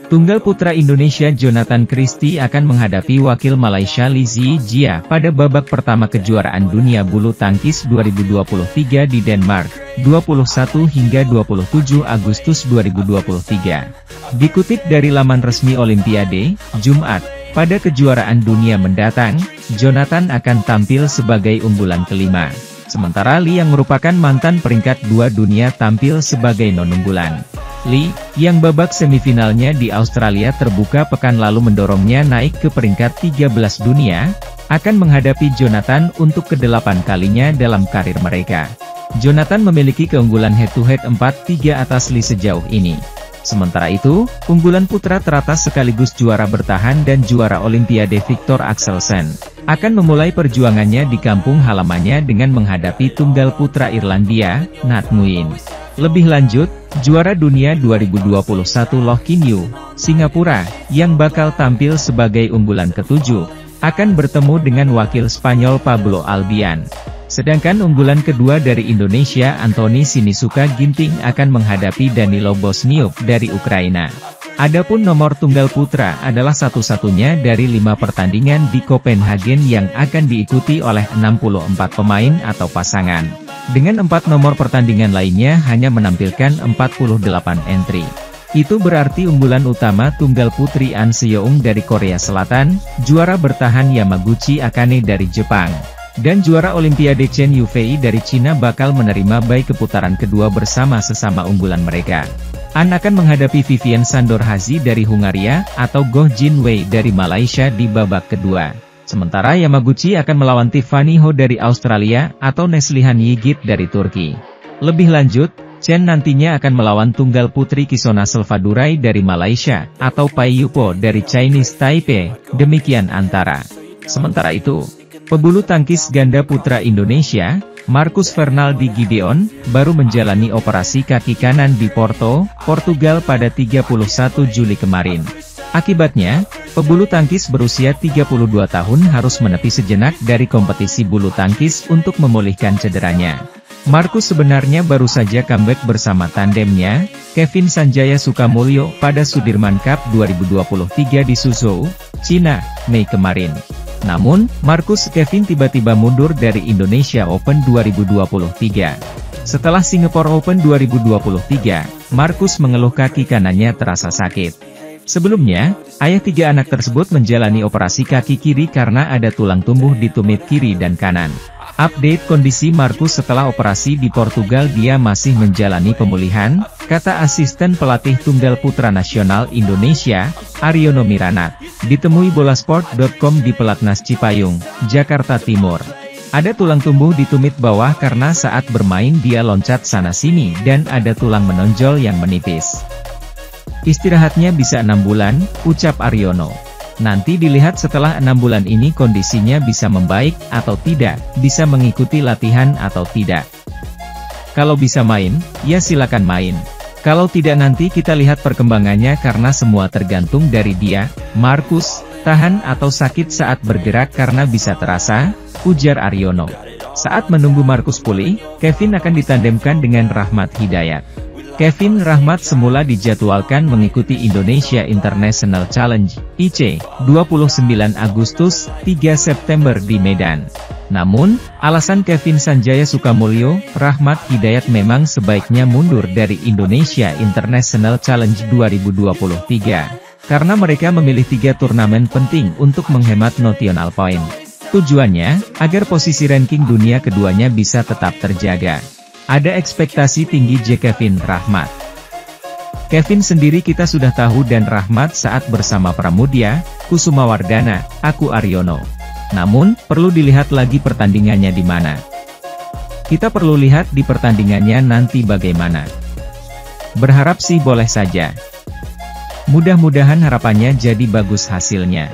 Tunggal putra Indonesia Jonathan Christie akan menghadapi wakil Malaysia Lee Zijia pada babak pertama kejuaraan dunia bulu tangkis 2023 di Denmark, 21 hingga 27 Agustus 2023. Dikutip dari laman resmi Olimpiade, Jumat, pada kejuaraan dunia mendatang, Jonathan akan tampil sebagai unggulan kelima. Sementara Lee yang merupakan mantan peringkat 2 dunia tampil sebagai non-unggulan. Lee, yang babak semifinalnya di Australia terbuka pekan lalu mendorongnya naik ke peringkat 13 dunia, akan menghadapi Jonathan untuk ke-8 kalinya dalam karir mereka. Jonathan memiliki keunggulan head-to-head 4-3 atas Lee sejauh ini. Sementara itu, unggulan putra teratas sekaligus juara bertahan dan juara Olimpiade Viktor Axelsen, akan memulai perjuangannya di kampung halamannya dengan menghadapi tunggal putra Irlandia, Nat Nguyen. Lebih lanjut, juara dunia 2021 Loh Kin Yew, Singapura, yang bakal tampil sebagai unggulan ke-7, akan bertemu dengan wakil Spanyol Pablo Albian. Sedangkan unggulan kedua dari Indonesia Anthony Sinisuka Ginting akan menghadapi Danilo Bosniuk dari Ukraina. Adapun nomor tunggal putra adalah satu-satunya dari 5 pertandingan di Copenhagen yang akan diikuti oleh 64 pemain atau pasangan. Dengan 4 nomor pertandingan lainnya hanya menampilkan 48 entry. Itu berarti unggulan utama tunggal putri An Seoung dari Korea Selatan, juara bertahan Yamaguchi Akane dari Jepang, dan juara Olimpiade Chen Yufei dari Cina bakal menerima bye keputaran kedua bersama sesama unggulan mereka. An akan menghadapi Vivian Sandor Hazi dari Hungaria, atau Goh Jin Wei dari Malaysia di babak kedua. Sementara Yamaguchi akan melawan Tiffany Ho dari Australia, atau Neslihan Yigit dari Turki. Lebih lanjut, Chen nantinya akan melawan tunggal putri Kisona Selvadurai dari Malaysia, atau Pai Yupo dari Chinese Taipei, demikian antara. Sementara itu, pebulu tangkis ganda putra Indonesia, Marcus Fernaldi Gideon, baru menjalani operasi kaki kanan di Porto, Portugal pada 31 Juli kemarin. Akibatnya, pebulu tangkis berusia 32 tahun harus menepi sejenak dari kompetisi bulu tangkis untuk memulihkan cederanya. Marcus sebenarnya baru saja comeback bersama tandemnya, Kevin Sanjaya Sukamulyo pada Sudirman Cup 2023 di Suzhou, Cina, Mei kemarin. Namun, Marcus Kevin tiba-tiba mundur dari Indonesia Open 2023. Setelah Singapore Open 2023, Marcus mengeluh kaki kanannya terasa sakit. Sebelumnya, ayah 3 anak tersebut menjalani operasi kaki kiri karena ada tulang tumbuh di tumit kiri dan kanan. Update kondisi Marcus setelah operasi di Portugal: dia masih menjalani pemulihan, kata asisten pelatih tunggal putra nasional Indonesia, Aryono Miranat, ditemui bolasport.com di Pelatnas Cipayung, Jakarta Timur. Ada tulang tumbuh di tumit bawah karena saat bermain dia loncat sana-sini dan ada tulang menonjol yang menipis. Istirahatnya bisa 6 bulan, ucap Aryono. Nanti dilihat setelah 6 bulan ini kondisinya bisa membaik atau tidak, bisa mengikuti latihan atau tidak. Kalau bisa main, ya silakan main. Kalau tidak nanti kita lihat perkembangannya karena semua tergantung dari dia. Marcus, tahan atau sakit saat bergerak karena bisa terasa, ujar Aryono. Saat menunggu Marcus pulih, Kevin akan ditandemkan dengan Rahmat Hidayat. Kevin Rahmat semula dijadwalkan mengikuti Indonesia International Challenge, IC, 29 Agustus, 3 September di Medan. Namun, alasan Kevin Sanjaya Sukamulyo, Rahmat Hidayat memang sebaiknya mundur dari Indonesia International Challenge 2023. Karena mereka memilih 3 turnamen penting untuk menghemat notional point. Tujuannya, agar posisi ranking dunia keduanya bisa tetap terjaga. Ada ekspektasi tinggi Kevin Rahmat. Kevin sendiri kita sudah tahu dan Rahmat saat bersama Pramudia, Kusumawardana, aku Aryono. Namun, perlu dilihat lagi pertandingannya di mana. Kita perlu lihat di pertandingannya nanti bagaimana. Berharap sih boleh saja. Mudah-mudahan harapannya jadi bagus hasilnya.